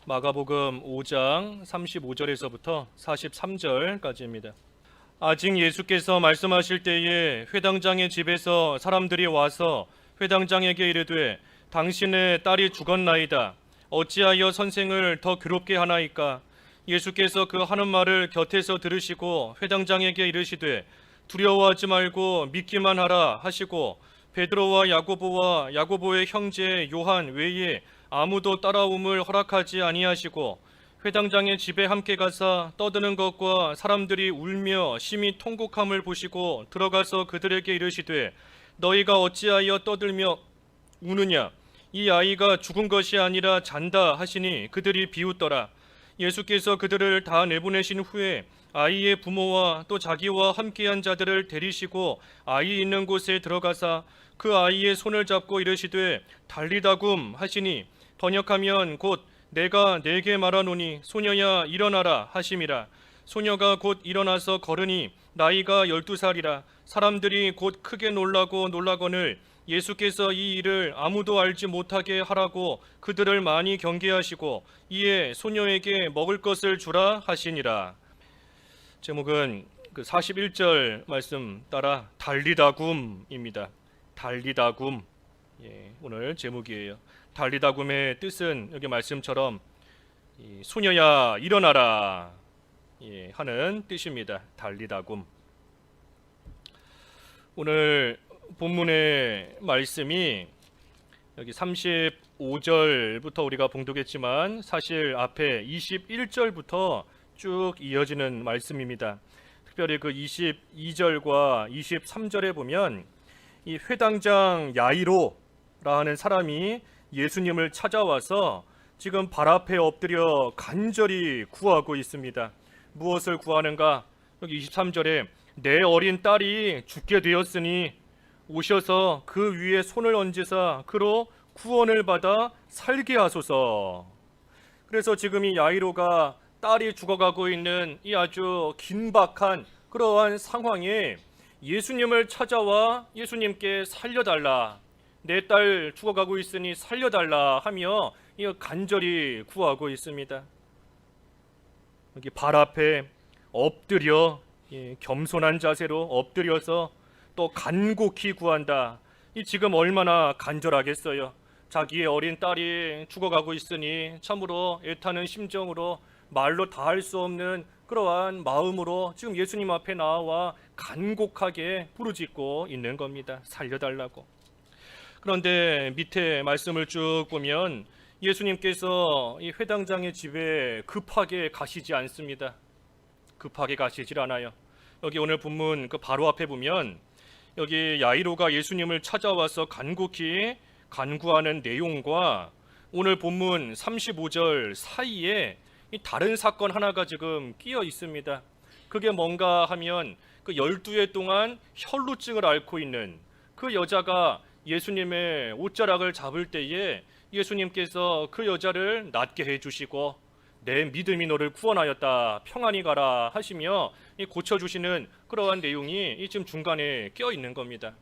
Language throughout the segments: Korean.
마가복음 5장 35절에서부터 43절까지입니다. 아직 예수께서 말씀하실 때에 회당장의 집에서 사람들이 와서 회당장에게 이르되 당신의 딸이 죽었나이다. 어찌하여 선생을 더 괴롭게 하나이까? 예수께서 그 하는 말을 곁에서 들으시고 회당장에게 이르시되 두려워하지 말고 믿기만 하라 하시고 베드로와 야고보와 야고보의 형제 요한 외에 아무도 따라옴을 허락하지 아니하시고 회당장의 집에 함께 가사 떠드는 것과 사람들이 울며 심히 통곡함을 보시고 들어가서 그들에게 이르시되 너희가 어찌하여 떠들며 우느냐? 이 아이가 죽은 것이 아니라 잔다 하시니 그들이 비웃더라. 예수께서 그들을 다 내보내신 후에 아이의 부모와 또 자기와 함께한 자들을 데리시고 아이 있는 곳에 들어가사 그 아이의 손을 잡고 이르시되 달리다굼 하시니 번역하면 곧 내가 네게 말하노니 소녀야 일어나라 하심이라. 소녀가 곧 일어나서 걸으니 나이가 12살이라. 사람들이 곧 크게 놀라거늘 예수께서 이 일을 아무도 알지 못하게 하라고 그들을 많이 경계하시고 이에 소녀에게 먹을 것을 주라 하시니라. 제목은 그 41절 말씀 따라 달리다굼입니다. 달리다굼. 오늘 제목이에요. 달리다굼의 뜻은 여기 말씀처럼 소녀야 일어나라 하는 뜻입니다. 달리다굼. 오늘 본문의 말씀이 여기 35절부터 우리가 봉독했지만 사실 앞에 21절부터 쭉 이어지는 말씀입니다. 특별히 그 22절과 23절에 보면 이 회당장 야이로라는 사람이 예수님을 찾아와서 지금 발 앞에 엎드려 간절히 구하고 있습니다. 무엇을 구하는가? 여기 23절에 내 어린 딸이 죽게 되었으니 오셔서 그 위에 손을 얹으사 그로 구원을 받아 살게 하소서. 그래서 지금 이 야이로가 딸이 죽어가고 있는 이 아주 긴박한 그러한 상황에 예수님을 찾아와 예수님께 살려달라, 내 딸 죽어가고 있으니 살려달라 하며 간절히 구하고 있습니다. 여기 발 앞에 엎드려 겸손한 자세로 엎드려서 또 간곡히 구한다. 이 지금 얼마나 간절하겠어요. 자기의 어린 딸이 죽어가고 있으니 참으로 애타는 심정으로 말로 다 할 수 없는 그러한 마음으로 지금 예수님 앞에 나와 간곡하게 부르짖고 있는 겁니다. 살려달라고. 그런데 밑에 말씀을 쭉 보면 예수님께서 이 회당장의 집에 급하게 가시지 않습니다. 급하게 가시질 않아요. 여기 오늘 본문 그 바로 앞에 보면 여기 야이로가 예수님을 찾아와서 간곡히 간구하는 내용과 오늘 본문 35절 사이에 이 다른 사건 하나가 지금 끼어 있습니다. 그게 뭔가 하면 그 12해 동안 혈루증을 앓고 있는 그 여자가 예수님의 옷자락을 잡을 때에 예수님께서 그 여자를 낫게 해주시고 내 믿음이 너를 구원하였다, 평안히 가라 하시며 고쳐주시는 그러한 내용이 지금 중간에 껴 있는 겁니다.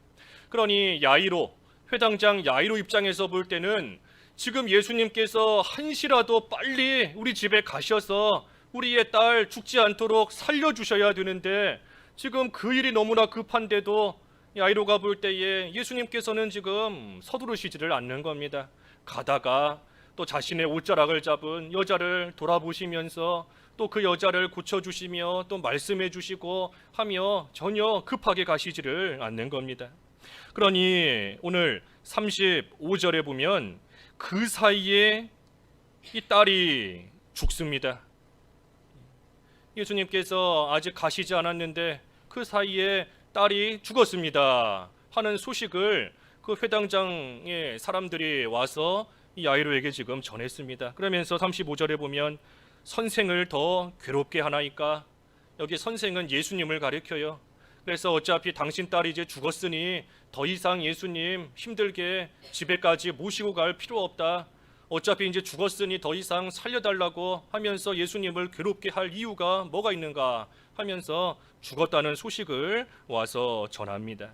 그러니 야이로, 회당장 야이로 입장에서 볼 때는 지금 예수님께서 한시라도 빨리 우리 집에 가셔서 우리의 딸 죽지 않도록 살려주셔야 되는데 지금 그 일이 너무나 급한데도 야이로가 볼 때에 예수님께서는 지금 서두르시지를 않는 겁니다. 가다가 또 자신의 옷자락을 잡은 여자를 돌아보시면서 또 그 여자를 고쳐주시며 또 말씀해 주시고 하며 전혀 급하게 가시지를 않는 겁니다. 그러니 오늘 35절에 보면 그 사이에 이 딸이 죽습니다. 예수님께서 아직 가시지 않았는데 그 사이에 딸이 죽었습니다 하는 소식을 그 회당장의 사람들이 와서 이 야이로에게 지금 전했습니다. 그러면서 35절에 보면 선생을 더 괴롭게 하나이까? 여기 선생은 예수님을 가리켜요. 그래서 어차피 당신 딸이 이제 죽었으니 더 이상 예수님 힘들게 집에까지 모시고 갈 필요 없다. 어차피 이제 죽었으니 더 이상 살려달라고 하면서 예수님을 괴롭게 할 이유가 뭐가 있는가 하면서 죽었다는 소식을 와서 전합니다.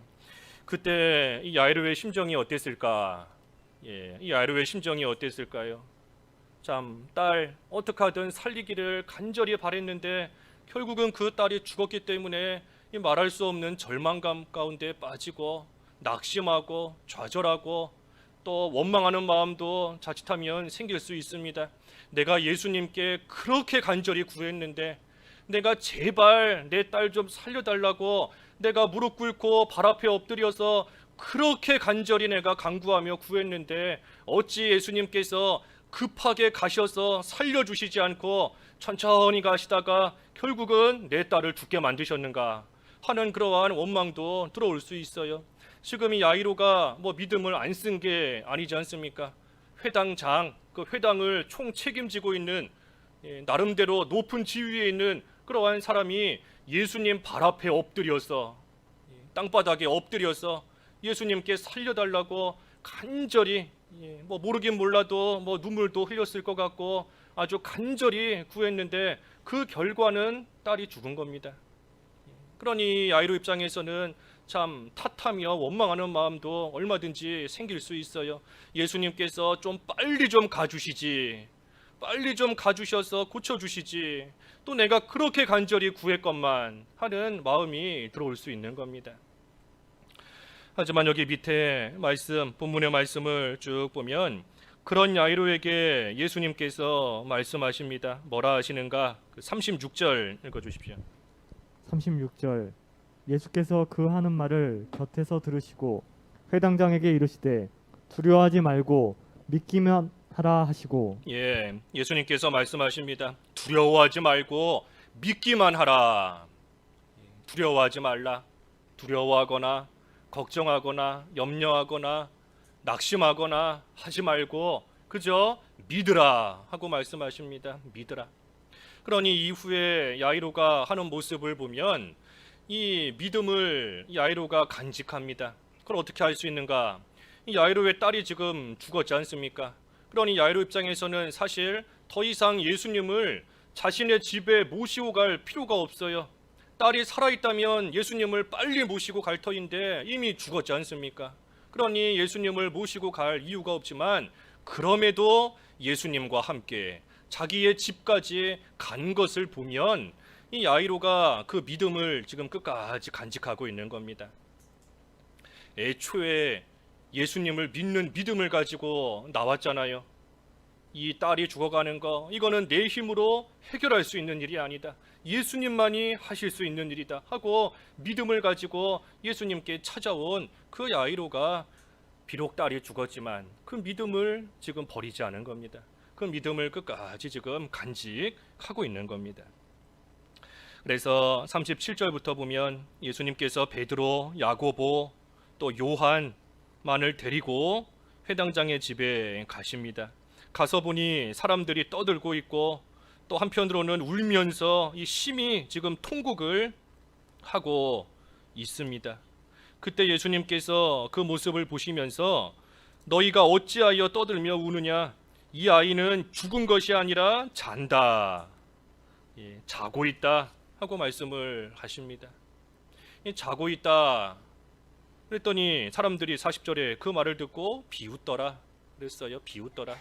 그때 이 야이로의 심정이 어땠을까? 이 야이로의 심정이 어땠을까요? 참 딸 어떻게 하든 살리기를 간절히 바랬는데 결국은 그 딸이 죽었기 때문에 이 말할 수 없는 절망감 가운데 빠지고 낙심하고 좌절하고 또 원망하는 마음도 자칫하면 생길 수 있습니다. 내가 예수님께 그렇게 간절히 구했는데, 내가 제발 내 딸 좀 살려달라고 내가 무릎 꿇고 발 앞에 엎드려서 그렇게 간절히 내가 간구하며 구했는데 어찌 예수님께서 급하게 가셔서 살려주시지 않고 천천히 가시다가 결국은 내 딸을 죽게 만드셨는가 하는 그러한 원망도 들어올 수 있어요. 지금 이 야이로가 믿음을 안 쓴 게 아니지 않습니까? 회당장, 그 회당을 총 책임지고 있는 나름대로 높은 지위에 있는 그러한 사람이 예수님 발 앞에 엎드려서, 땅바닥에 엎드려서 예수님께 살려달라고 간절히, 모르긴 몰라도 눈물도 흘렸을 것 같고 아주 간절히 구했는데 그 결과는 딸이 죽은 겁니다. 그러니 야이로 입장에서는 참 탓하며 원망하는 마음도 얼마든지 생길 수 있어요. 예수님께서 좀 빨리 좀 가주시지, 빨리 좀 가주셔서 고쳐주시지, 또 내가 그렇게 간절히 구했건만 하는 마음이 들어올 수 있는 겁니다. 하지만 여기 밑에 말씀, 본문의 말씀을 쭉 보면 그런 야이로에게 예수님께서 말씀하십니다. 뭐라 하시는가? 36절 읽어주십시오. 36절 예수께서 그 하는 말을 곁에서 들으시고 회당장에게 이르시되 두려워하지 말고 믿기만 하라 하시고. 예수님께서 말씀하십니다. 두려워하지 말고 믿기만 하라. 두려워하지 말라. 두려워하거나 걱정하거나 염려하거나 낙심하거나 하지 말고 그저 믿으라 하고 말씀하십니다. 믿으라. 그러니 이후에 야이로가 하는 모습을 보면 이 믿음을 야이로가 간직합니다. 그걸 어떻게 할 수 있는가? 이 야이로의 딸이 지금 죽었지 않습니까? 그러니 야이로 입장에서는 사실 더 이상 예수님을 자신의 집에 모시고 갈 필요가 없어요. 딸이 살아있다면 예수님을 빨리 모시고 갈 터인데 이미 죽었지 않습니까? 그러니 예수님을 모시고 갈 이유가 없지만 그럼에도 예수님과 함께 자기의 집까지 간 것을 보면 이 야이로가 그 믿음을 지금 끝까지 간직하고 있는 겁니다. 애초에 예수님을 믿는 믿음을 가지고 나왔잖아요. 이 딸이 죽어가는 거, 이거는 내 힘으로 해결할 수 있는 일이 아니다. 예수님만이 하실 수 있는 일이다 하고 믿음을 가지고 예수님께 찾아온 그 야이로가 비록 딸이 죽었지만 그 믿음을 지금 버리지 않은 겁니다. 그 믿음을 끝까지 지금 간직하고 있는 겁니다. 그래서 37절부터 보면 예수님께서 베드로, 야고보, 또 요한만을 데리고 회당장의 집에 가십니다. 가서 보니 사람들이 떠들고 있고 또 한편으로는 울면서 이 심히 지금 통곡을 하고 있습니다. 그때 예수님께서 그 모습을 보시면서 너희가 어찌하여 떠들며 우느냐? 이 아이는 죽은 것이 아니라 잔다. 자고 있다 하고 말씀을 하십니다. 자고 있다 그랬더니 사람들이 40절에 그 말을 듣고 비웃더라 그랬어요. 비웃더라.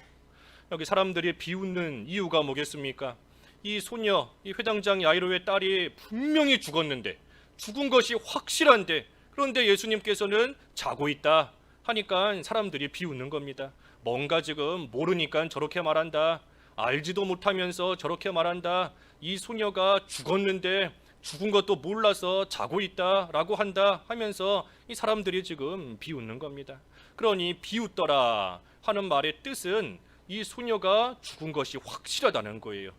여기 사람들이 비웃는 이유가 뭐겠습니까? 이 소녀, 이 회당장 야이로의 딸이 분명히 죽었는데, 죽은 것이 확실한데, 그런데 예수님께서는 자고 있다 하니까 사람들이 비웃는 겁니다. 뭔가 지금 모르니까 저렇게 말한다. 알지도 못하면서 저렇게 말한다. 이 소녀가 죽었는데 죽은 것도 몰라서 자고 있다라고 한다 하면서 이 사람들이 지금 비웃는 겁니다. 그러니 비웃더라 하는 말의 뜻은 이 소녀가 죽은 것이 확실하다는 거예요.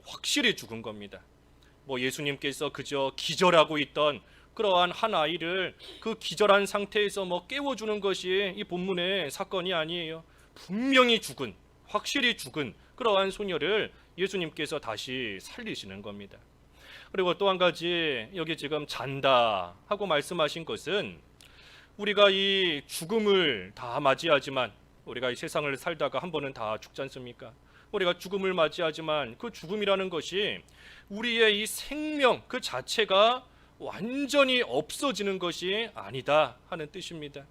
확실히 죽은 겁니다. 예수님께서 그저 기절하고 있던 그러한 한 아이를 그 기절한 상태에서 깨워주는 것이 이 본문의 사건이 아니에요. 분명히 죽은, 확실히 죽은 그러한 소녀를 예수님께서 다시 살리시는 겁니다. 그리고 또 한 가지 여기 지금 잔다 하고 말씀하신 것은 우리가 이 죽음을 다 맞이하지만 우리가 이 세상을 살다가 한 번은 다 죽지 않습니까? 우리가 죽음을 맞이하지만 그 죽음이라는 것이 우리의 이 생명 그 자체가 완전히 없어지는 것이 아니다 하는 뜻입니다.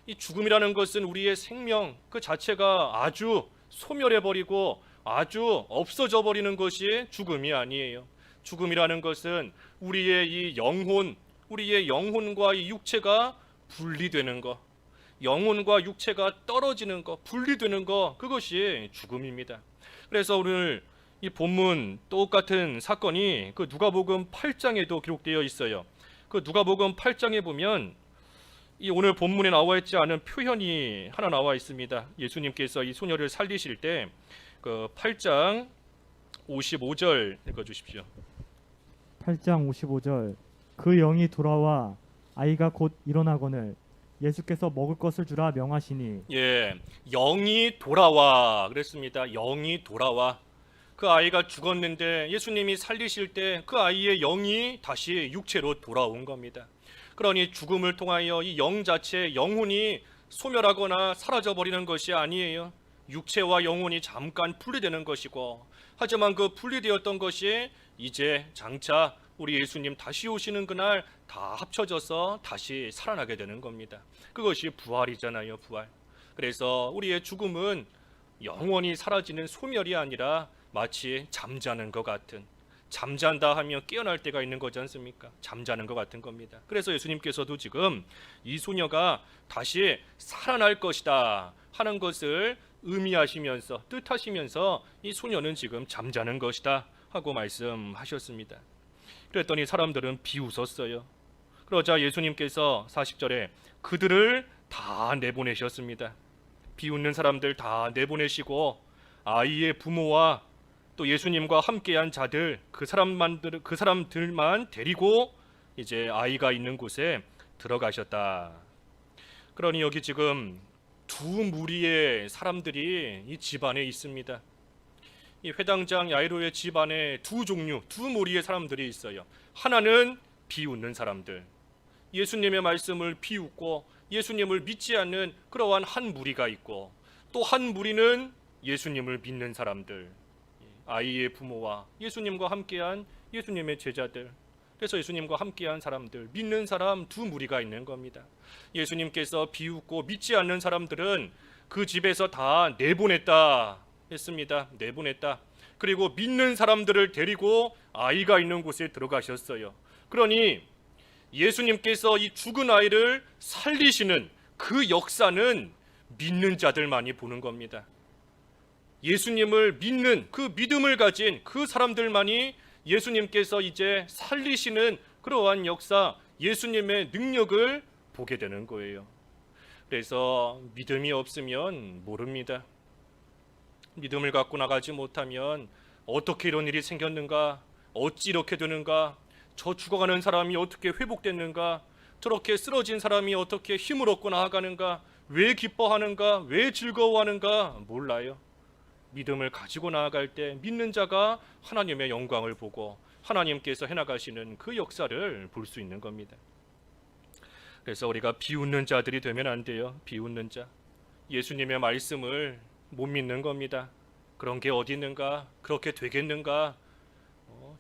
이 죽음이라는 것은 우리의 생명 그 자체가 아주 소멸해버리고 아주 없어져 버리는 것이 죽음이 아니에요. 죽음이라는 것은 우리의 이 영혼, 우리의 영혼과 이 육체가 분리되는 것, 영혼과 육체가 떨어지는 것, 분리되는 것, 그것이 죽음입니다. 그래서 오늘 이 본문 똑같은 사건이 그 누가복음 8장에도 기록되어 있어요. 그 누가복음 8장에 보면 이 오늘 본문에 나와 있지 않은 표현이 하나 나와 있습니다. 예수님께서 이 소녀를 살리실 때 그 8장 55절 읽어 주십시오. 8장 55절 그 영이 돌아와 아이가 곧 일어나거늘 예수께서 먹을 것을 주라 명하시니 예, 영이 돌아와 그랬습니다. 영이 돌아와. 그 아이가 죽었는데 예수님이 살리실 때 그 아이의 영이 다시 육체로 돌아온 겁니다. 그러니 죽음을 통하여 이 영 자체, 영혼이 소멸하거나 사라져 버리는 것이 아니에요. 육체와 영혼이 잠깐 분리되는 것이고, 하지만 그 분리되었던 것이 이제 장차 우리 예수님 다시 오시는 그날 다 합쳐져서 다시 살아나게 되는 겁니다. 그것이 부활이잖아요, 부활. 그래서 우리의 죽음은 영원히 사라지는 소멸이 아니라 마치 잠자는 것 같은, 잠잔다 하면 깨어날 때가 있는 거지 않습니까? 잠자는 것 같은 겁니다. 그래서 예수님께서도 지금 이 소녀가 다시 살아날 것이다 하는 것을 의미하시면서, 뜻하시면서 이 소녀는 지금 잠자는 것이다 하고 말씀하셨습니다. 그랬더니 사람들은 비웃었어요. 그러자 예수님께서 40절에 그들을 다 내보내셨습니다. 비웃는 사람들 다 내보내시고 아이의 부모와 또 예수님과 함께한 자들, 그 사람들만 데리고 이제 아이가 있는 곳에 들어가셨다. 그러니 여기 지금 두 무리의 사람들이 이 집안에 있습니다. 이 회당장 야이로의 집안에 두 종류, 두 무리의 사람들이 있어요. 하나는 비웃는 사람들, 예수님의 말씀을 비웃고 예수님을 믿지 않는 그러한 한 무리가 있고, 또 한 무리는 예수님을 믿는 사람들, 아이의 부모와 예수님과 함께한 예수님의 제자들, 그래서 예수님과 함께한 사람들, 믿는 사람 두 무리가 있는 겁니다. 예수님께서 비웃고 믿지 않는 사람들은 그 집에서 다 내보냈다 했습니다. 내보냈다. 그리고 믿는 사람들을 데리고 아이가 있는 곳에 들어가셨어요. 그러니 예수님께서 이 죽은 아이를 살리시는 그 역사는 믿는 자들만이 보는 겁니다. 예수님을 믿는 그 믿음을 가진 그 사람들만이 예수님께서 이제 살리시는 그러한 역사, 예수님의 능력을 보게 되는 거예요. 그래서 믿음이 없으면 모릅니다. 믿음을 갖고 나가지 못하면 어떻게 이런 일이 생겼는가, 어찌 이렇게 되는가, 저 죽어가는 사람이 어떻게 회복됐는가, 저렇게 쓰러진 사람이 어떻게 힘을 얻고 나아가는가, 왜 기뻐하는가, 왜 즐거워하는가 몰라요. 믿음을 가지고 나아갈 때 믿는 자가 하나님의 영광을 보고 하나님께서 해나가시는 그 역사를 볼 수 있는 겁니다. 그래서 우리가 비웃는 자들이 되면 안 돼요. 비웃는 자, 예수님의 말씀을 못 믿는 겁니다. 그런 게 어디 있는가, 그렇게 되겠는가,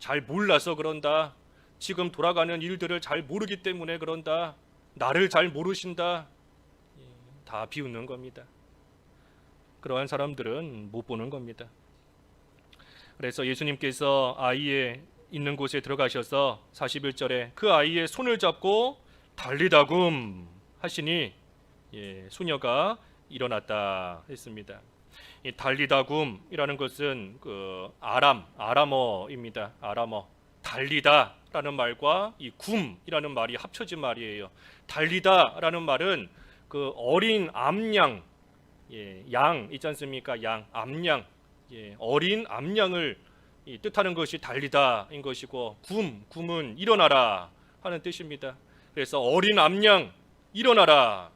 잘 몰라서 그런다, 지금 돌아가는 일들을 잘 모르기 때문에 그런다, 나를 잘 모르신다, 다 비웃는 겁니다. 그러한 사람들은 못 보는 겁니다. 그래서 예수님께서 아이의 있는 곳에 들어가셔서 41절에 그 아이의 손을 잡고 달리다굼 하시니 소녀가 일어났다 했습니다. 이 달리다굼이라는 것은 그 아람어입니다. 아람어. 달리다라는 말과 이 굼이라는 말이 합쳐진 말이에요. 달리다라는 말은 그 어린 암양, 양 있지 않습니까? 양, 암양, 어린 암양을 뜻하는 것이 달리다인 것이고, 굼은 일어나라 하는 뜻입니다. 그래서 어린 암양 일어나라.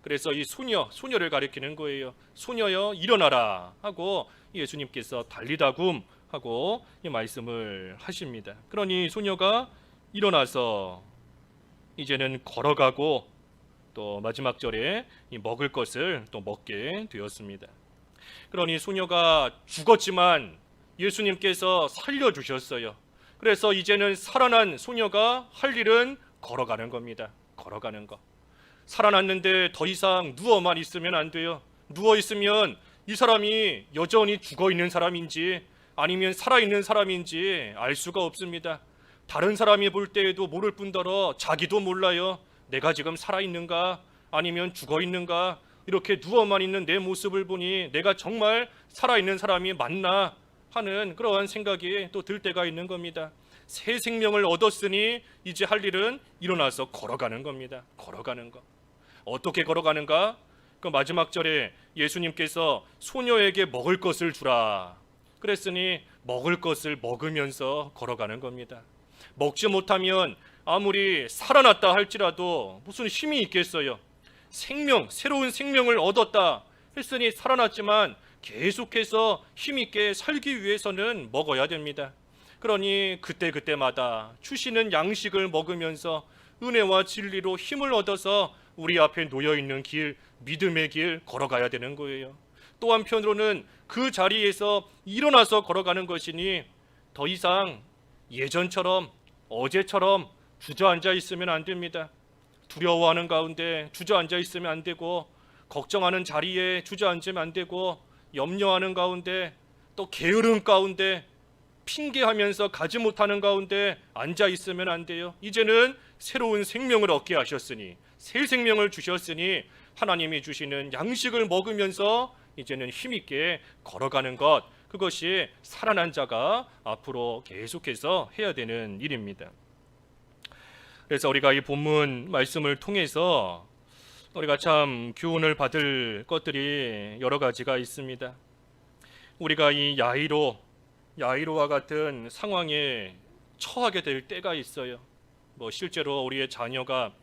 그래서 이 소녀를 가리키는 거예요. 소녀여 일어나라 하고 예수님께서 달리다굼 하고 이 말씀을 하십니다. 그러니 소녀가 일어나서 이제는 걸어가고 또 마지막 절에 이 먹을 것을 또 먹게 되었습니다. 그러니 소녀가 죽었지만 예수님께서 살려주셨어요. 그래서 이제는 살아난 소녀가 할 일은 걸어가는 겁니다. 걸어가는 거. 살아났는데 더 이상 누워만 있으면 안 돼요. 누워 있으면 이 사람이 여전히 죽어 있는 사람인지 아니면 살아 있는 사람인지 알 수가 없습니다. 다른 사람이 볼 때에도 모를 뿐더러 자기도 몰라요. 내가 지금 살아 있는가 아니면 죽어 있는가. 이렇게 누워만 있는 내 모습을 보니 내가 정말 살아 있는 사람이 맞나 하는 그러한 생각이 또 들 때가 있는 겁니다. 새 생명을 얻었으니 이제 할 일은 일어나서 걸어가는 겁니다. 걸어가는 것. 어떻게 걸어가는가? 그 마지막 절에 예수님께서 소녀에게 먹을 것을 주라 그랬으니 먹을 것을 먹으면서 걸어가는 겁니다. 먹지 못하면 아무리 살아났다 할지라도 무슨 힘이 있겠어요. 생명, 새로운 생명을 얻었다 했으니 살아났지만 계속해서 힘있게 살기 위해서는 먹어야 됩니다. 그러니 그때그때마다 주시는 양식을 먹으면서 은혜와 진리로 힘을 얻어서 우리 앞에 놓여있는 길, 믿음의 길 걸어가야 되는 거예요. 또 한편으로는 그 자리에서 일어나서 걸어가는 것이니 더 이상 예전처럼 어제처럼 주저앉아 있으면 안 됩니다. 두려워하는 가운데 주저앉아 있으면 안 되고 걱정하는 자리에 주저앉으면 안 되고 염려하는 가운데 또 게으름 가운데 핑계하면서 가지 못하는 가운데 앉아 있으면 안 돼요. 이제는 새로운 생명을 얻게 하셨으니 새 생명을 주셨으니 하나님이 주시는 양식을 먹으면서 이제는 힘있게 걸어가는 것, 그것이 살아난 자가 앞으로 계속해서 해야 되는 일입니다. 그래서 우리가 이 본문 말씀을 통해서 우리가 참 교훈을 받을 것들이 여러 가지가 있습니다. 우리가 이 야이로와 같은 상황에 처하게 될 때가 있어요. 실제로 우리의 자녀가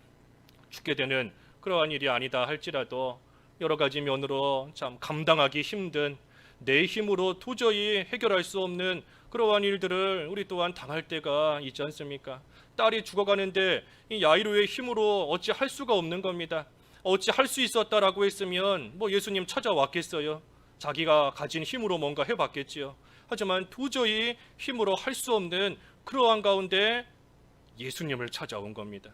죽게 되는 그러한 일이 아니다 할지라도 여러 가지 면으로 참 감당하기 힘든, 내 힘으로 도저히 해결할 수 없는 그러한 일들을 우리 또한 당할 때가 있지 않습니까? 딸이 죽어가는데 이 야이로의 힘으로 어찌 할 수가 없는 겁니다. 어찌 할 수 있었다라고 했으면 예수님 찾아왔겠어요. 자기가 가진 힘으로 뭔가 해봤겠지요. 하지만 도저히 힘으로 할 수 없는 그러한 가운데 예수님을 찾아온 겁니다.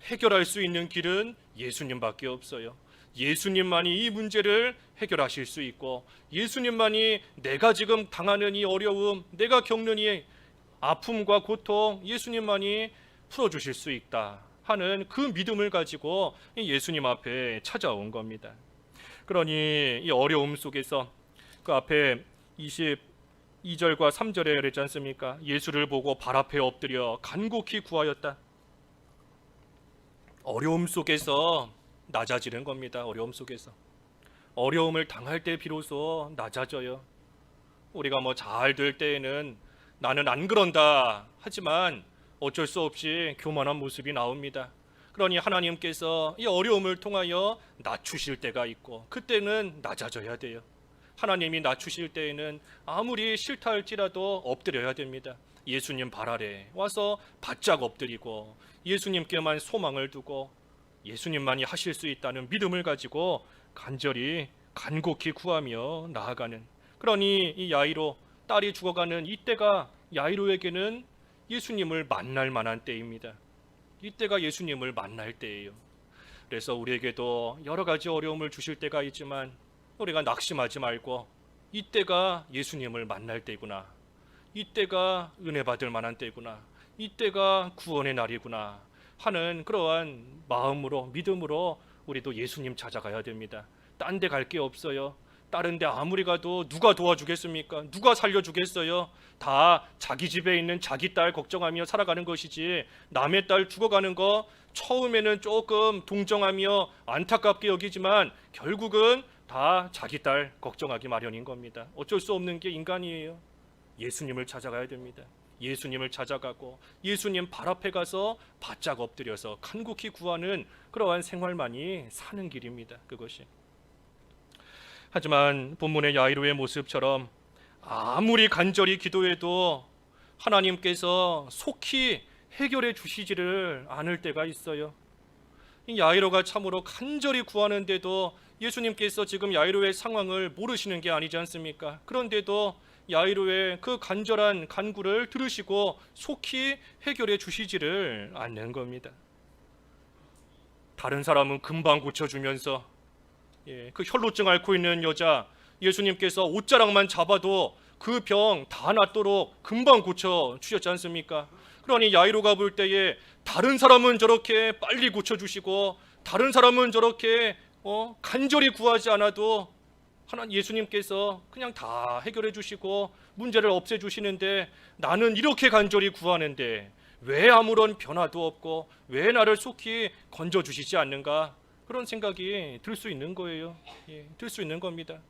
해결할 수 있는 길은 예수님밖에 없어요. 예수님만이 이 문제를 해결하실 수 있고 예수님만이 내가 지금 당하는 이 어려움, 내가 겪는 이 아픔과 고통 예수님만이 풀어주실 수 있다 하는 그 믿음을 가지고 예수님 앞에 찾아온 겁니다. 그러니 이 어려움 속에서 그 앞에 22절과 3절에 그랬지 않습니까? 예수를 보고 발 앞에 엎드려 간곡히 구하였다. 어려움 속에서 낮아지는 겁니다. 어려움 속에서 어려움을 당할 때 비로소 낮아져요. 우리가 잘 될 때에는 나는 안 그런다 하지만 어쩔 수 없이 교만한 모습이 나옵니다. 그러니 하나님께서 이 어려움을 통하여 낮추실 때가 있고 그때는 낮아져야 돼요. 하나님이 낮추실 때에는 아무리 싫다 할지라도 엎드려야 됩니다. 예수님 발 아래 와서 바짝 엎드리고 예수님께만 소망을 두고 예수님만이 하실 수 있다는 믿음을 가지고 간절히 간곡히 구하며 나아가는, 그러니 이 야이로 딸이 죽어가는 이때가 야이로에게는 예수님을 만날 만한 때입니다. 이때가 예수님을 만날 때예요. 그래서 우리에게도 여러 가지 어려움을 주실 때가 있지만 우리가 낙심하지 말고 이때가 예수님을 만날 때구나, 이때가 은혜 받을 만한 때구나, 이때가 구원의 날이구나 하는 그러한 마음으로, 믿음으로 우리도 예수님 찾아가야 됩니다. 딴 데 갈 게 없어요. 다른 데 아무리 가도 누가 도와주겠습니까? 누가 살려주겠어요? 다 자기 집에 있는 자기 딸 걱정하며 살아가는 것이지 남의 딸 죽어가는 거 처음에는 조금 동정하며 안타깝게 여기지만 결국은 다 자기 딸 걱정하기 마련인 겁니다. 어쩔 수 없는 게 인간이에요. 예수님을 찾아가야 됩니다. 예수님을 찾아가고 예수님 발 앞에 가서 바짝 엎드려서 간곡히 구하는 그러한 생활만이 사는 길입니다. 그것이. 하지만 본문의 야이로의 모습처럼 아무리 간절히 기도해도 하나님께서 속히 해결해 주시지를 않을 때가 있어요. 이 야이로가 참으로 간절히 구하는데도 예수님께서 지금 야이로의 상황을 모르시는 게 아니지 않습니까? 그런데도 야이로의 그 간절한 간구를 들으시고 속히 해결해 주시지를 않는 겁니다. 다른 사람은 금방 고쳐주면서 그 혈루증 앓고 있는 여자 예수님께서 옷자락만 잡아도 그 병 다 낫도록 금방 고쳐 주셨지 않습니까? 그러니 야이로가 볼 때에 다른 사람은 저렇게 빨리 고쳐 주시고 다른 사람은 저렇게 간절히 구하지 않아도 예수님께서 그냥 다 해결해 주시고 문제를 없애 주시는데 나는 이렇게 간절히 구하는데 왜 아무런 변화도 없고 왜 나를 속히 건져 주시지 않는가? 그런 생각이 들 수 있는 거예요. 들 수 있는 겁니다.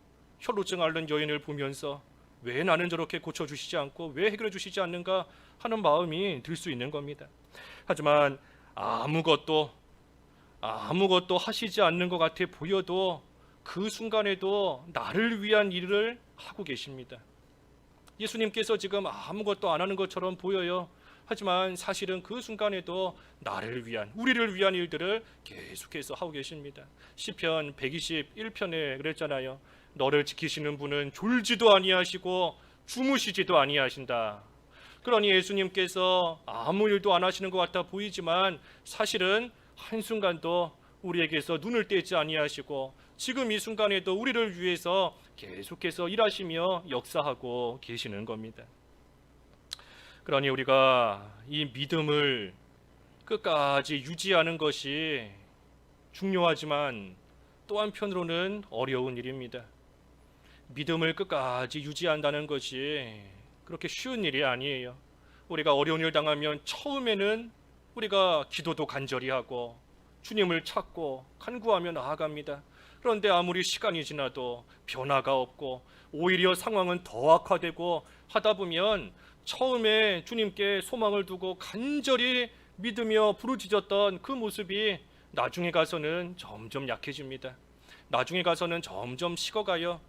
혈루증 앓는 여인을 보면서 왜 나는 저렇게 고쳐 주시지 않고 왜 해결해 주시지 않는가 하는 마음이 들 수 있는 겁니다. 하지만 아무것도 하시지 않는 것 같아 보여도 그 순간에도 나를 위한 일을 하고 계십니다. 예수님께서 지금 아무것도 안 하는 것처럼 보여요. 하지만 사실은 그 순간에도 나를 위한, 우리를 위한 일들을 계속해서 하고 계십니다. 시편 121편에 그랬잖아요. 너를 지키시는 분은 졸지도 아니하시고 주무시지도 아니하신다. 그러니 예수님께서 아무 일도 안 하시는 것 같아 보이지만 사실은 한순간도 우리에게서 눈을 떼지 아니하시고 지금 이 순간에도 우리를 위해서 계속해서 일하시며 역사하고 계시는 겁니다. 그러니 우리가 이 믿음을 끝까지 유지하는 것이 중요하지만 또 한편으로는 어려운 일입니다. 믿음을 끝까지 유지한다는 것이 그렇게 쉬운 일이 아니에요. 우리가 어려운 일 당하면 처음에는 우리가 기도도 간절히 하고 주님을 찾고 간구하며 나아갑니다. 그런데 아무리 시간이 지나도 변화가 없고 오히려 상황은 더 악화되고 하다 보면 처음에 주님께 소망을 두고 간절히 믿으며 부르짖었던 그 모습이 나중에 가서는 점점 약해집니다. 나중에 가서는 점점 식어가요.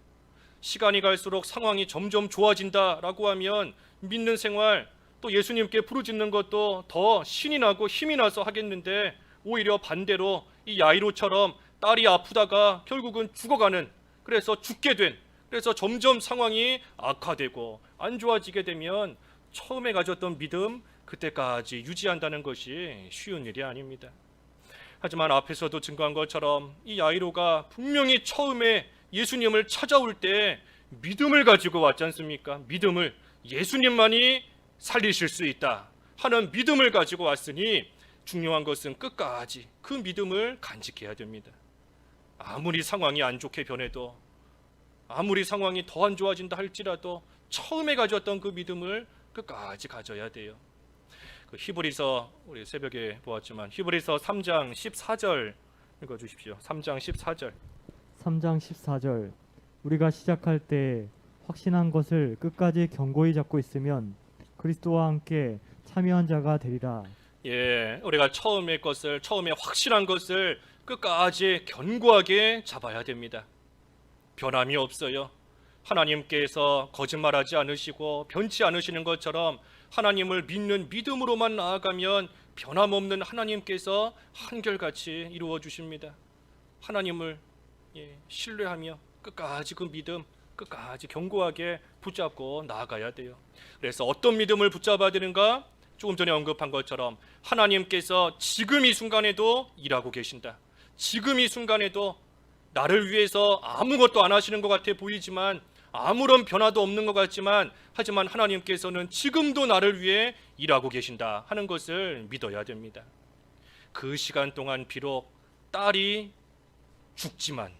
시간이 갈수록 상황이 점점 좋아진다라고 하면 믿는 생활 또 예수님께 부르짖는 것도 더 신이 나고 힘이 나서 하겠는데 오히려 반대로 이 야이로처럼 딸이 아프다가 결국은 죽어가는, 그래서 죽게 된, 그래서 점점 상황이 악화되고 안 좋아지게 되면 처음에 가졌던 믿음 그때까지 유지한다는 것이 쉬운 일이 아닙니다. 하지만 앞에서도 증거한 것처럼 이 야이로가 분명히 처음에 예수님을 찾아올 때 믿음을 가지고 왔지 않습니까? 믿음을, 예수님만이 살리실 수 있다 하는 믿음을 가지고 왔으니 중요한 것은 끝까지 그 믿음을 간직해야 됩니다. 아무리 상황이 안 좋게 변해도, 아무리 상황이 더 안 좋아진다 할지라도 처음에 가졌던 그 믿음을 끝까지 가져야 돼요. 그 히브리서, 우리 새벽에 보았지만 히브리서 3장 14절 읽어주십시오. 3장 14절. 3장 14절. 우리가 시작할 때 확신한 것을 끝까지 견고히 잡고 있으면 그리스도와 함께 참여한 자가 되리라. 우리가 처음에 확실한 것을 끝까지 견고하게 잡아야 됩니다. 변함이 없어요. 하나님께서 거짓말하지 않으시고 변치 않으시는 것처럼 하나님을 믿는 믿음으로만 나아가면 변함없는 하나님께서 한결같이 이루어 주십니다. 하나님을 신뢰하며 끝까지 그 믿음 끝까지 견고하게 붙잡고 나아가야 돼요. 그래서 어떤 믿음을 붙잡아야 되는가? 조금 전에 언급한 것처럼 하나님께서 지금 이 순간에도 일하고 계신다. 지금 이 순간에도 나를 위해서 아무것도 안 하시는 것 같아 보이지만, 아무런 변화도 없는 것 같지만, 하지만 하나님께서는 지금도 나를 위해 일하고 계신다 하는 것을 믿어야 됩니다. 그 시간 동안 비록 딸이 죽지만,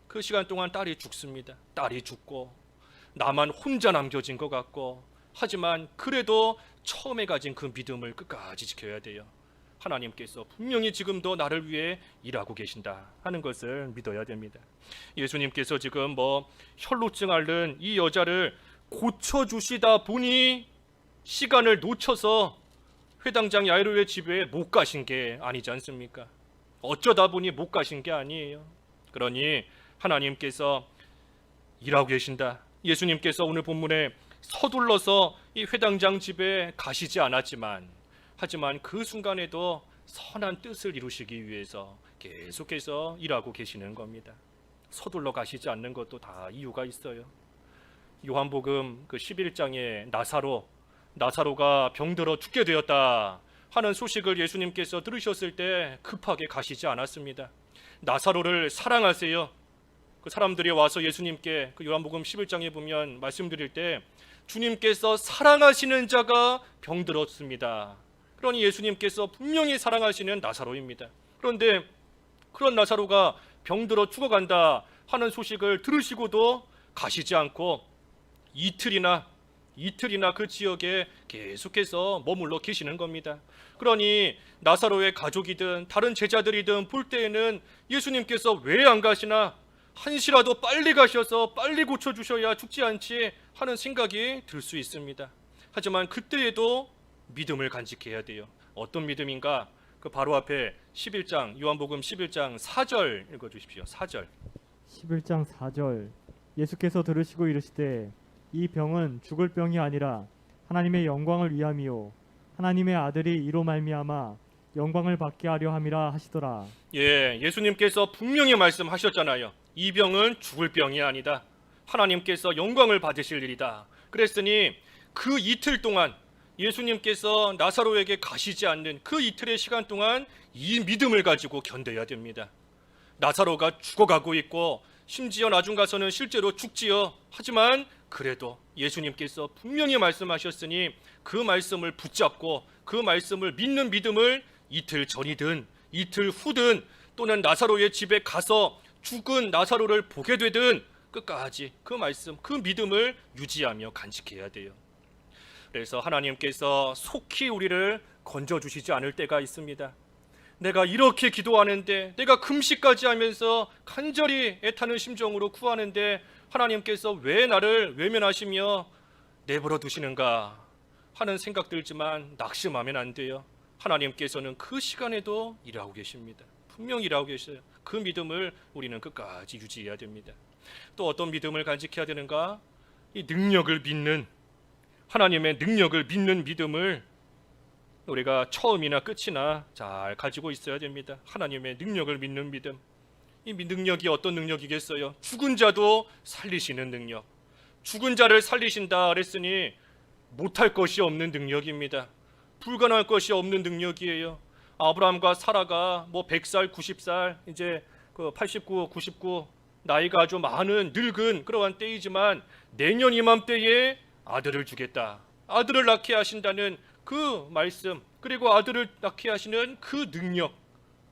그 시간 동안 딸이 죽습니다. 딸이 죽고 나만 혼자 남겨진 것 같고, 하지만 그래도 처음에 가진 그 믿음을 끝까지 지켜야 돼요. 하나님께서 분명히 지금도 나를 위해 일하고 계신다 하는 것을 믿어야 됩니다. 예수님께서 지금 혈루증 앓는 이 여자를 고쳐주시다 보니 시간을 놓쳐서 회당장 야이로의 집에 못 가신 게 아니지 않습니까? 어쩌다 보니 못 가신 게 아니에요. 그러니 하나님께서 일하고 계신다. 예수님께서 오늘 본문에 서둘러서 이 회당장 집에 가시지 않았지만, 하지만 그 순간에도 선한 뜻을 이루시기 위해서 계속해서 일하고 계시는 겁니다. 서둘러 가시지 않는 것도 다 이유가 있어요. 요한복음 그 11장에 나사로가 병들어 죽게 되었다 하는 소식을 예수님께서 들으셨을 때 급하게 가시지 않았습니다. 나사로를 사랑하세요. 그 사람들이 와서 예수님께 그 요한복음 11장에 보면 말씀드릴 때 주님께서 사랑하시는 자가 병들었습니다. 그러니 예수님께서 분명히 사랑하시는 나사로입니다. 그런데 그런 나사로가 병들어 죽어간다 하는 소식을 들으시고도 가시지 않고 이틀이나 그 지역에 계속해서 머물러 계시는 겁니다. 그러니 나사로의 가족이든 다른 제자들이든 볼 때에는 예수님께서 왜 안 가시나, 한시라도 빨리 가셔서 빨리 고쳐주셔야 죽지 않지 하는 생각이 들 수 있습니다. 하지만 그때에도 믿음을 간직해야 돼요. 어떤 믿음인가? 그 바로 앞에 11장 요한복음 11장 4절 읽어주십시오. 4절. 11장 4절. 예수께서 들으시고 이르시되 이 병은 죽을 병이 아니라 하나님의 영광을 위함이요 하나님의 아들이 이로 말미암아 영광을 받게 하려 함이라 하시더라. 예수님께서 분명히 말씀하셨잖아요. 이 병은 죽을 병이 아니다. 하나님께서 영광을 받으실 일이다. 그랬으니 그 이틀 동안 예수님께서 나사로에게 가시지 않는 그 이틀의 시간 동안 이 믿음을 가지고 견뎌야 됩니다. 나사로가 죽어가고 있고 심지어 나중 가서는 실제로 죽지요. 하지만 그래도 예수님께서 분명히 말씀하셨으니 그 말씀을 붙잡고 그 말씀을 믿는 믿음을 이틀 전이든 이틀 후든 또는 나사로의 집에 가서 죽은 나사로를 보게 되든 끝까지 그 말씀, 그 믿음을 유지하며 간직해야 돼요. 그래서 하나님께서 속히 우리를 건져주시지 않을 때가 있습니다. 내가 이렇게 기도하는데, 내가 금식까지 하면서 간절히 애타는 심정으로 구하는데 하나님께서 왜 나를 외면하시며 내버려 두시는가 하는 생각 들지만 낙심하면 안 돼요. 하나님께서는 그 시간에도 일하고 계십니다. 분명히 일하고 계셔요. 그 믿음을 우리는 끝까지 유지해야 됩니다. 또 어떤 믿음을 간직해야 되는가? 이 능력을 믿는, 하나님의 능력을 믿는 믿음을 우리가 처음이나 끝이나 잘 가지고 있어야 됩니다. 하나님의 능력을 믿는 믿음. 이 능력이 어떤 능력이겠어요? 죽은 자도 살리시는 능력. 죽은 자를 살리신다 그랬으니 못할 것이 없는 능력입니다. 불가능할 것이 없는 능력이에요. 아브라함과 사라가 뭐 100살, 90살, 이제 그 89, 99 나이가 아주 많은 늙은 그러한 때이지만 내년 이맘때에 아들을 주겠다, 아들을 낳게 하신다는 그 말씀, 그리고 아들을 낳게 하시는 그 능력,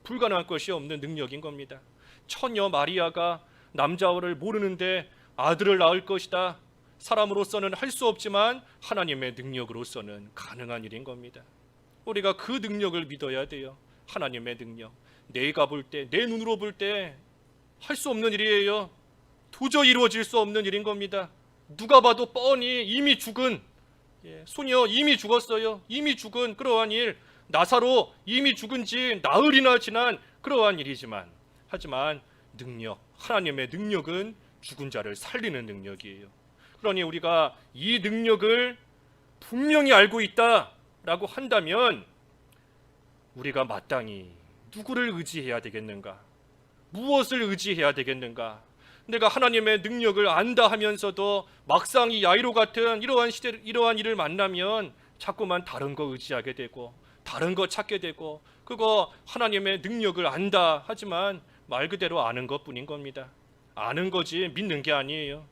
불가능할 것이 없는 능력인 겁니다. 처녀 마리아가 남자를 모르는데 아들을 낳을 것이다. 사람으로서는 할 수 없지만 하나님의 능력으로서는 가능한 일인 겁니다. 우리가 그 능력을 믿어야 돼요. 하나님의 능력. 내가 볼 때, 내 눈으로 볼 때 할 수 없는 일이에요. 도저히 이루어질 수 없는 일인 겁니다. 누가 봐도 뻔히 이미 죽은 소녀 이미 죽었어요. 이미 죽은 그러한 일, 나사로 이미 죽은 지 나흘이나 지난 그러한 일이지만, 하지만 능력, 하나님의 능력은 죽은 자를 살리는 능력이에요. 그러니 우리가 이 능력을 분명히 알고 있다라고 한다면 우리가 마땅히 누구를 의지해야 되겠는가? 무엇을 의지해야 되겠는가? 내가 하나님의 능력을 안다 하면서도 막상 이 야이로 같은 이러한 일을 만나면 자꾸만 다른 거 의지하게 되고 다른 거 찾게 되고, 그거 하나님의 능력을 안다 하지만 말 그대로 아는 것뿐인 겁니다. 아는 거지 믿는 게 아니에요.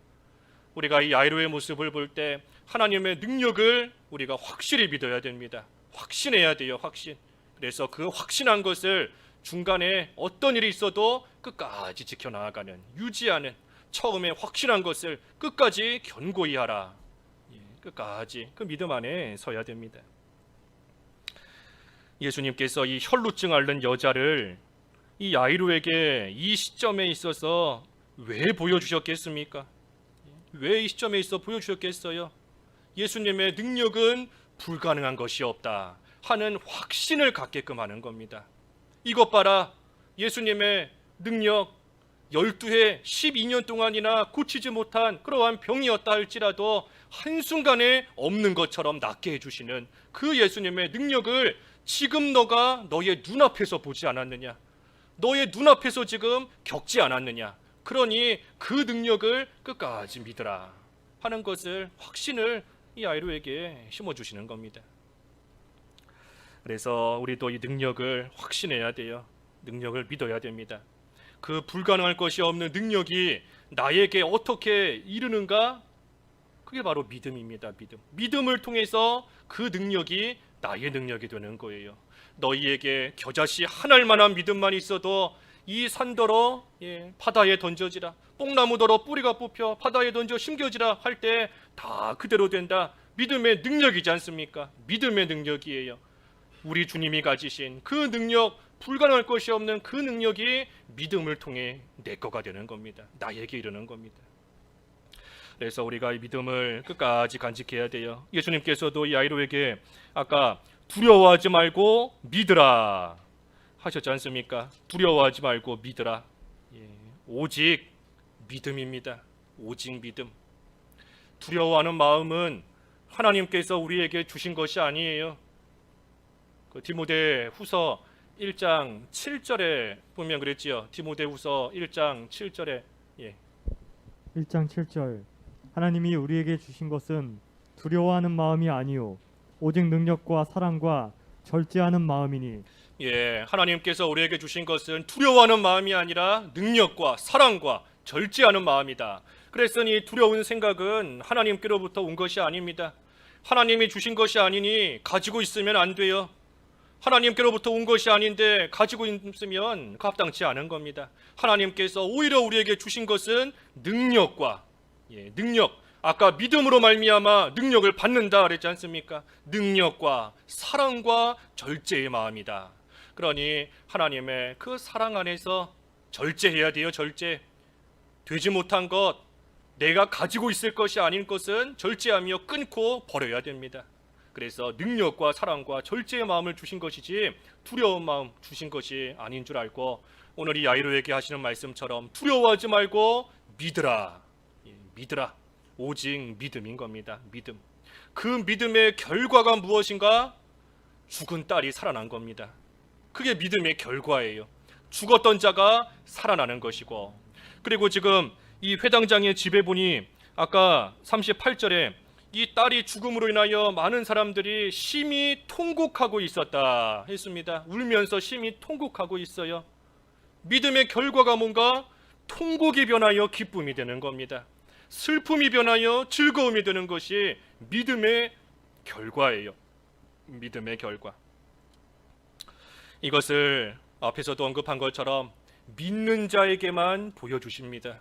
우리가 이 야이로의 모습을 볼 때 하나님의 능력을 우리가 확실히 믿어야 됩니다. 확신해야 돼요. 확신. 그래서 그 확신한 것을 중간에 어떤 일이 있어도 끝까지 지켜나가는, 유지하는, 처음에 확신한 것을 끝까지 견고히 하라. 끝까지 그 믿음 안에 서야 됩니다. 예수님께서 이 혈루증 앓는 여자를 이 야이로에게 이 시점에 있어서 왜 보여주셨겠습니까? 왜 이 시점에 있어 보여주셨겠어요? 예수님의 능력은 불가능한 것이 없다 하는 확신을 갖게끔 하는 겁니다. 이것 봐라, 예수님의 능력, 12해 12년 동안이나 고치지 못한 그러한 병이었다 할지라도 한순간에 없는 것처럼 낫게 해주시는 그 예수님의 능력을 지금 너가 너의 눈앞에서 보지 않았느냐? 너의 눈앞에서 지금 겪지 않았느냐? 그러니 그 능력을 끝까지 믿으라 하는 것을, 확신을 이 야이로에게 심어주시는 겁니다. 그래서 우리도 이 능력을 확신해야 돼요. 능력을 믿어야 됩니다. 그 불가능할 것이 없는 능력이 나에게 어떻게 이르는가? 그게 바로 믿음입니다. 믿음을 통해서 그 능력이 나의 능력이 되는 거예요. 너희에게 겨자씨 한 알만한 믿음만 있어도 이 산더러 바다에 던져지라, 뽕나무더러 뿌리가 뽑혀 바다에 던져 심겨지라 할 때 다 그대로 된다. 믿음의 능력이지 않습니까? 믿음의 능력이에요. 우리 주님이 가지신 그 능력, 불가능할 것이 없는 그 능력이 믿음을 통해 내 거가 되는 겁니다. 나에게 이르는 겁니다. 그래서 우리가 이 믿음을 끝까지 간직해야 돼요. 예수님께서도 이 야이로에게 아까 두려워하지 말고 믿으라 하셨지 않습니까? 두려워하지 말고 믿으라. 오직 믿음입니다. 오직 믿음. 두려워하는 마음은 하나님께서 우리에게 주신 것이 아니에요. 그 디모데후서 1장 7절에 보면 그랬지요. 디모데후서 1장 7절에 1장 7절 하나님이 우리에게 주신 것은 두려워하는 마음이 아니요 오직 능력과 사랑과 절제하는 마음이니. 하나님께서 우리에게 주신 것은 두려워하는 마음이 아니라 능력과 사랑과 절제하는 마음이다. 그랬으니 두려운 생각은 하나님께로부터 온 것이 아닙니다. 하나님이 주신 것이 아니니 가지고 있으면 안 돼요. 하나님께로부터 온 것이 아닌데 가지고 있으면 합당치 않은 겁니다. 하나님께서 오히려 우리에게 주신 것은 능력과 능력, 아까 믿음으로 말미암아 능력을 받는다 그랬지 않습니까? 능력과 사랑과 절제의 마음이다. 그러니 하나님의 그 사랑 안에서 절제해야 돼요. 절제. 되지 못한 것, 내가 가지고 있을 것이 아닌 것은 절제하며 끊고 버려야 됩니다. 그래서 능력과 사랑과 절제의 마음을 주신 것이지 두려운 마음 주신 것이 아닌 줄 알고 오늘 이 야이로에게 하시는 말씀처럼 두려워하지 말고 믿으라. 믿으라. 오직 믿음인 겁니다. 믿음. 그 믿음의 결과가 무엇인가? 죽은 딸이 살아난 겁니다. 그게 믿음의 결과예요. 죽었던 자가 살아나는 것이고, 그리고 지금 이 회당장의 집에 보니 아까 38절에 이 딸이 죽음으로 인하여 많은 사람들이 심히 통곡하고 있었다 했습니다. 울면서 심히 통곡하고 있어요. 믿음의 결과가 뭔가? 통곡이 변하여 기쁨이 되는 겁니다. 슬픔이 변하여 즐거움이 되는 것이 믿음의 결과예요. 믿음의 결과. 이것을 앞에서도 언급한 것처럼 믿는 자에게만 보여주십니다.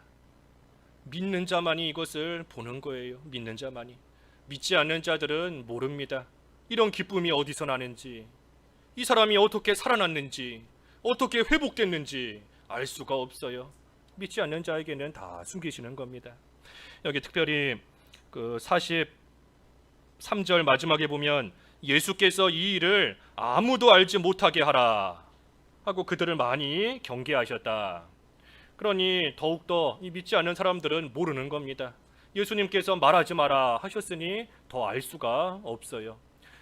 믿는 자만이 이것을 보는 거예요. 믿는 자만이. 믿지 않는 자들은 모릅니다. 이런 기쁨이 어디서 나는지, 이 사람이 어떻게 살아났는지, 어떻게 회복됐는지 알 수가 없어요. 믿지 않는 자에게는 다 숨기시는 겁니다. 여기 특별히 그 43절 마지막에 보면 예수께서 이 일을 아무도 알지 못하게 하라 하고 그들을 많이 경계하셨다. 그러니 더욱더 이 믿지 않는 사람들은 모르는 겁니다. 예수님께서 말하지 마라 하셨으니 더 알 수가 없어요.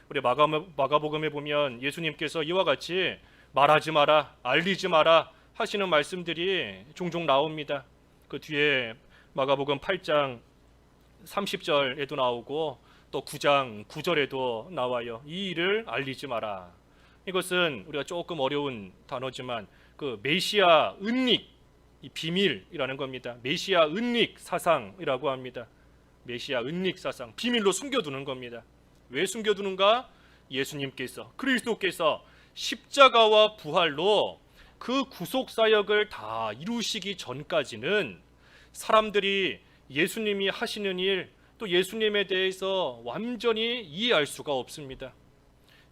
우리 마가복음에 보면 예수님께서 이와 같이 말하지 마라, 알리지 마라 하시는 말씀들이 종종 나옵니다. 그 뒤에 마가복음 8장 30절에도 나오고 또 9장 9절에도 나와요. 이 일을 알리지 마라. 이것은 우리가 조금 어려운 단어지만 그 메시아 은닉, 이 비밀이라는 겁니다. 메시아 은닉 사상이라고 합니다. 메시아 은닉 사상, 비밀로 숨겨두는 겁니다. 왜 숨겨두는가? 예수님께서, 그리스도께서 십자가와 부활로 그 구속 사역을 다 이루시기 전까지는 사람들이 예수님이 하시는 일, 또 예수님에 대해서 완전히 이해할 수가 없습니다.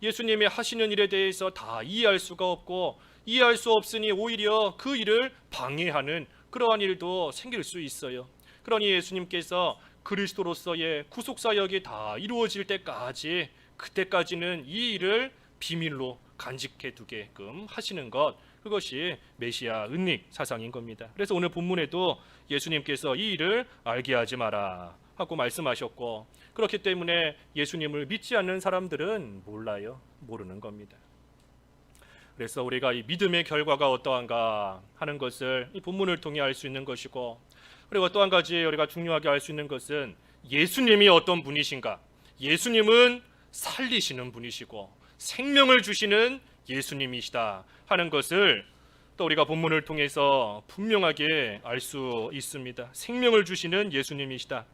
예수님이 하시는 일에 대해서 다 이해할 수가 없고, 이해할 수 없으니 오히려 그 일을 방해하는 그러한 일도 생길 수 있어요. 그러니 예수님께서 그리스도로서의 구속 사역이 다 이루어질 때까지, 그때까지는 이 일을 비밀로 간직해 두게끔 하시는 것, 그것이 메시아 은닉 사상인 겁니다. 그래서 오늘 본문에도 예수님께서 이 일을 알게 하지 마라 하고 말씀하셨고, 그렇기 때문에 예수님을 믿지 않는 사람들은 몰라요. 모르는 겁니다. 그래서 우리가 이 믿음의 결과가 어떠한가 하는 것을 이 본문을 통해 알 수 있는 것이고, 그리고 또 한 가지 우리가 중요하게 알 수 있는 것은 예수님이 어떤 분이신가. 예수님은 살리시는 분이시고 생명을 주시는 예수님이시다 하는 것을 또 우리가 본문을 통해서 분명하게 알 수 있습니다. 생명을 주시는 예수님이시다.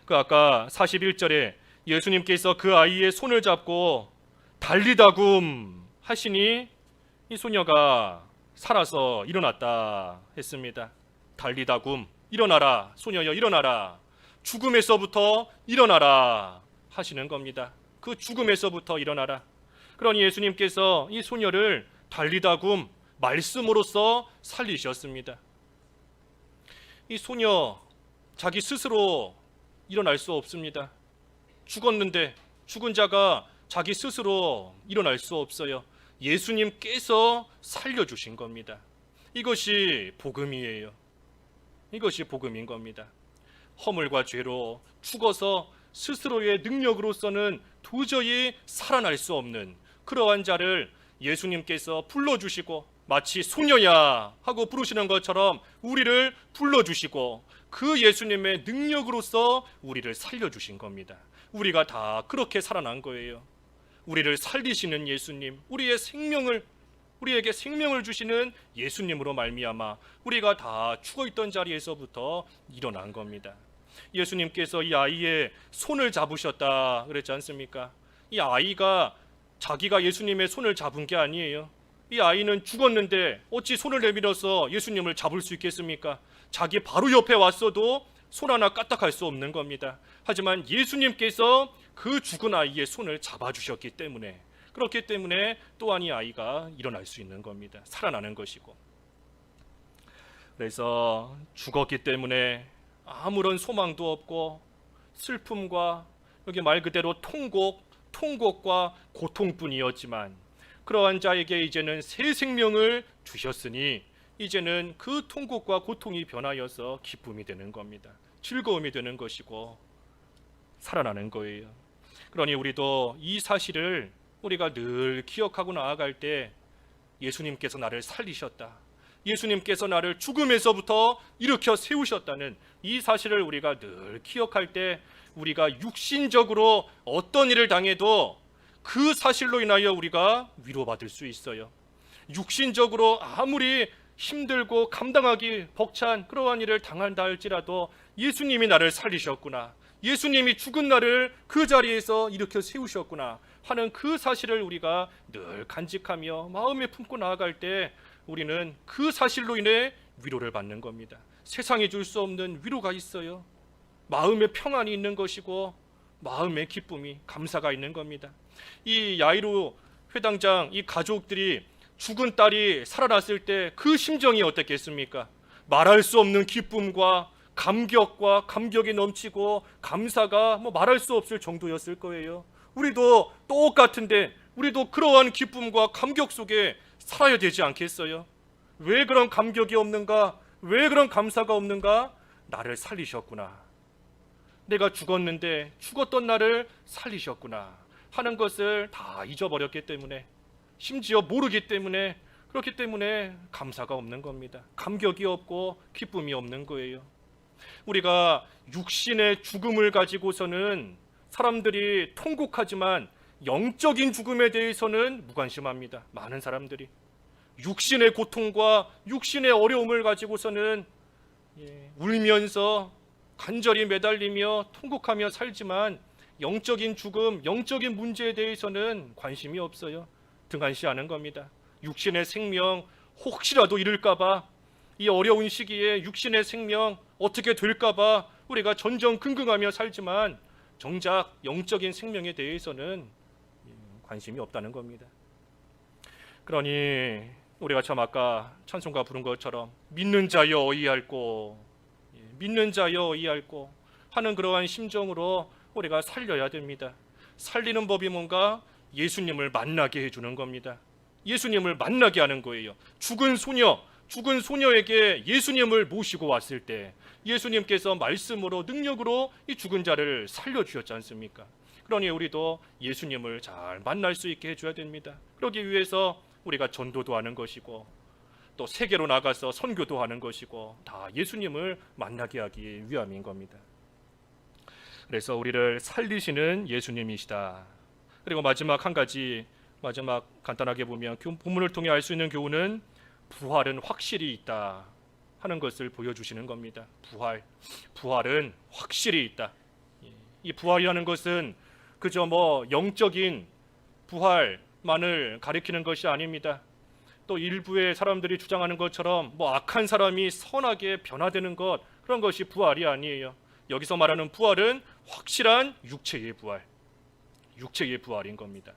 그 아까 41절에 예수님께서 그 아이의 손을 잡고 달리다굼 하시니 이 소녀가 살아서 일어났다 했습니다. 달리다굼, 일어나라, 소녀여 일어나라, 죽음에서부터 일어나라 하시는 겁니다. 그 죽음에서부터 일어나라. 그러니 예수님께서 이 소녀를 달리다굼 말씀으로써 살리셨습니다. 이 소녀 자기 스스로 일어날 수 없습니다. 죽었는데 죽은 자가 자기 스스로 일어날 수 없어요. 예수님께서 살려주신 겁니다. 이것이 복음이에요. 이것이 복음인 겁니다. 허물과 죄로 죽어서 스스로의 능력으로서는 도저히 살아날 수 없는 그러한 자를 예수님께서 불러주시고 마치 소녀야 하고 부르시는 것처럼 우리를 불러주시고 그 예수님의 능력으로서 우리를 살려주신 겁니다. 우리가 다 그렇게 살아난 거예요. 우리를 살리시는 예수님, 우리에게 생명을 주시는 예수님으로 말미암아 우리가 다 죽어있던 자리에서부터 일어난 겁니다. 예수님께서 이 아이의 손을 잡으셨다 그랬지 않습니까? 이 아이가 자기가 예수님의 손을 잡은 게 아니에요. 이 아이는 죽었는데 어찌 손을 내밀어서 예수님을 잡을 수 있겠습니까? 자기 바로 옆에 왔어도 손 하나 까딱할 수 없는 겁니다. 하지만 예수님께서 그 죽은 아이의 손을 잡아주셨기 때문에, 그렇기 때문에 또한 이 아이가 일어날 수 있는 겁니다. 살아나는 것이고. 그래서 죽었기 때문에 아무런 소망도 없고 슬픔과 여기 말 그대로 통곡과 고통뿐이었지만 그러한 자에게 이제는 새 생명을 주셨으니 이제는 그 통곡과 고통이 변하여서 기쁨이 되는 겁니다. 즐거움이 되는 것이고 살아나는 거예요. 그러니 우리도 이 사실을 우리가 늘 기억하고 나아갈 때 예수님께서 나를 살리셨다, 예수님께서 나를 죽음에서부터 일으켜 세우셨다는 이 사실을 우리가 늘 기억할 때 우리가 육신적으로 어떤 일을 당해도 그 사실로 인하여 우리가 위로받을 수 있어요. 육신적으로 아무리 힘들고 감당하기 벅찬 그러한 일을 당한다 할지라도 예수님이 나를 살리셨구나, 예수님이 죽은 나를 그 자리에서 일으켜 세우셨구나 하는 그 사실을 우리가 늘 간직하며 마음에 품고 나아갈 때 우리는 그 사실로 인해 위로를 받는 겁니다. 세상이 줄 수 없는 위로가 있어요. 마음의 평안이 있는 것이고 마음의 기쁨이, 감사가 있는 겁니다. 이 야이로 회당장 이 가족들이 죽은 딸이 살아났을 때 그 심정이 어땠겠습니까? 말할 수 없는 기쁨과 감격이 넘치고 감사가 말할 수 없을 정도였을 거예요. 우리도 똑같은데 우리도 그러한 기쁨과 감격 속에 살아야 되지 않겠어요? 왜 그런 감격이 없는가? 왜 그런 감사가 없는가? 나를 살리셨구나, 내가 죽었는데 죽었던 나를 살리셨구나 하는 것을 다 잊어버렸기 때문에, 심지어 모르기 때문에, 그렇기 때문에 감사가 없는 겁니다. 감격이 없고 기쁨이 없는 거예요. 우리가 육신의 죽음을 가지고서는 사람들이 통곡하지만 영적인 죽음에 대해서는 무관심합니다. 많은 사람들이 육신의 고통과 육신의 어려움을 가지고서는 울면서 간절히 매달리며 통곡하며 살지만 영적인 죽음, 영적인 문제에 대해서는 관심이 없어요. 등한시하는 겁니다. 육신의 생명 혹시라도 잃을까봐, 이 어려운 시기에 육신의 생명 어떻게 될까봐 우리가 전전긍긍하며 살지만 정작 영적인 생명에 대해서는 관심이 없다는 겁니다. 그러니 우리가 참 아까 찬송가 부른 것처럼 믿는 자여 어이할꼬, 믿는 자여 어이할꼬 하는 그러한 심정으로 우리가 살려야 됩니다. 살리는 법이 뭔가? 예수님을 만나게 해주는 겁니다. 예수님을 만나게 하는 거예요. 죽은 소녀에게 예수님을 모시고 왔을 때 예수님께서 말씀으로 능력으로 이 죽은 자를 살려주셨지 않습니까? 그러니 우리도 예수님을 잘 만날 수 있게 해줘야 됩니다. 그러기 위해서 우리가 전도도 하는 것이고 또 세계로 나가서 선교도 하는 것이고 다 예수님을 만나게 하기 위함인 겁니다. 그래서 우리를 살리시는 예수님이시다. 그리고 마지막 한 가지, 마지막 간단하게 보면 본문을 통해 알 수 있는 교훈은 부활은 확실히 있다 하는 것을 보여주시는 겁니다. 부활은 확실히 있다. 이 부활이라는 것은 그저 영적인 부활만을 가리키는 것이 아닙니다. 또 일부의 사람들이 주장하는 것처럼 악한 사람이 선하게 변화되는 것, 그런 것이 부활이 아니에요. 여기서 말하는 부활은 확실한 육체의 부활인 겁니다.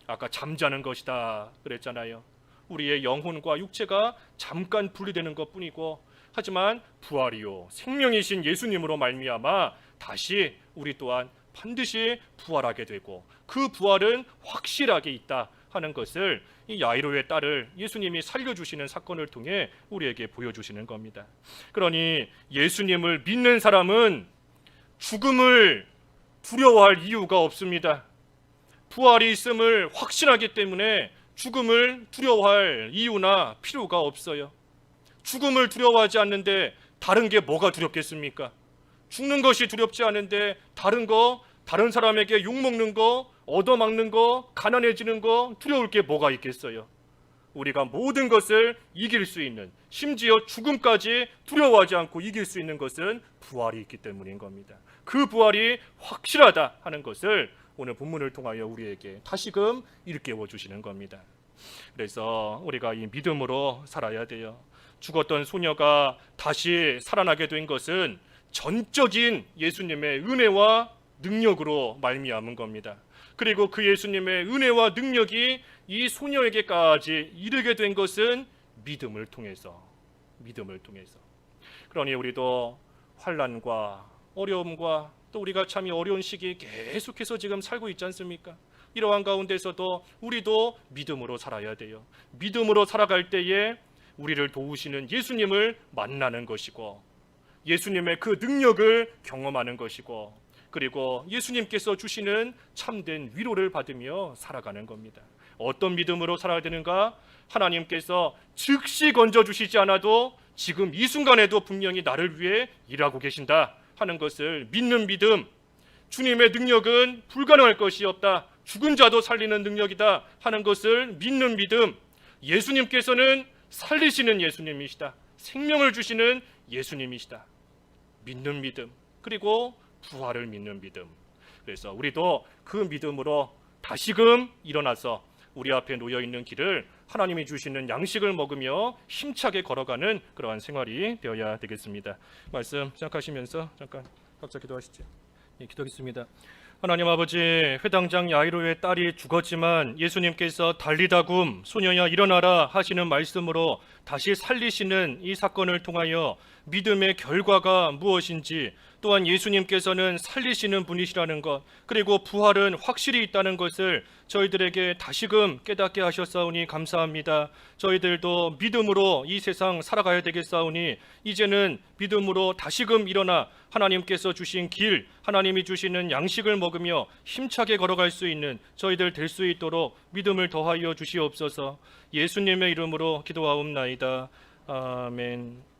아까 잠자는 것이다 그랬잖아요. 우리의 영혼과 육체가 잠깐 분리되는 것뿐이고, 하지만 부활이요 생명이신 예수님으로 말미암아 다시 우리 또한 반드시 부활하게 되고, 그 부활은 확실하게 있다 하는 것을 이 야이로의 딸을 예수님이 살려주시는 사건을 통해 우리에게 보여주시는 겁니다. 그러니 예수님을 믿는 사람은 죽음을 두려워할 이유가 없습니다. 부활이 있음을 확신하기 때문에 죽음을 두려워할 이유나 필요가 없어요. 죽음을 두려워하지 않는데 다른 게 뭐가 두렵겠습니까? 죽는 것이 두렵지 않은데 다른 사람에게 욕먹는 거, 얻어먹는 거, 가난해지는 거 두려울 게 뭐가 있겠어요? 우리가 모든 것을 이길 수 있는, 심지어 죽음까지 두려워하지 않고 이길 수 있는 것은 부활이 있기 때문인 겁니다. 그 부활이 확실하다 하는 것을 오늘 본문을 통하여 우리에게 다시금 일깨워 주시는 겁니다. 그래서 우리가 이 믿음으로 살아야 돼요. 죽었던 소녀가 다시 살아나게 된 것은 전적인 예수님의 은혜와 능력으로 말미암은 겁니다. 그리고 그 예수님의 은혜와 능력이 이 소녀에게까지 이르게 된 것은 믿음을 통해서. 그러니 우리도 환난과 어려움과 또 우리가 참 어려운 시기에 계속해서 지금 살고 있지 않습니까? 이러한 가운데서도 우리도 믿음으로 살아야 돼요. 믿음으로 살아갈 때에 우리를 도우시는 예수님을 만나는 것이고, 예수님의 그 능력을 경험하는 것이고, 그리고 예수님께서 주시는 참된 위로를 받으며 살아가는 겁니다. 어떤 믿음으로 살아야 되는가? 하나님께서 즉시 건져주시지 않아도 지금 이 순간에도 분명히 나를 위해 일하고 계신다 하는 것을 믿는 믿음. 주님의 능력은 불가능할 것이 없다, 죽은 자도 살리는 능력이다 하는 것을 믿는 믿음. 예수님께서는 살리시는 예수님이시다, 생명을 주시는 예수님이시다, 믿는 믿음. 그리고 부활을 믿는 믿음. 그래서 우리도 그 믿음으로 다시금 일어나서 우리 앞에 놓여있는 길을 하나님이 주시는 양식을 먹으며 힘차게 걸어가는 그러한 생활이 되어야 되겠습니다. 말씀 생각하시면서 잠깐 각자 기도하시죠. 기도하겠습니다. 하나님 아버지, 회당장 야이로의 딸이 죽었지만 예수님께서 달리다굼 소녀야 일어나라 하시는 말씀으로 다시 살리시는 이 사건을 통하여 믿음의 결과가 무엇인지, 또한 예수님께서는 살리시는 분이시라는 것, 그리고 부활은 확실히 있다는 것을 저희들에게 다시금 깨닫게 하셨사오니 감사합니다. 저희들도 믿음으로 이 세상 살아가야 되겠사오니 이제는 믿음으로 다시금 일어나 하나님께서 주신 길, 하나님이 주시는 양식을 먹으며 힘차게 걸어갈 수 있는 저희들 될 수 있도록 믿음을 더하여 주시옵소서. 예수님의 이름으로 기도하옵나이다. 아멘.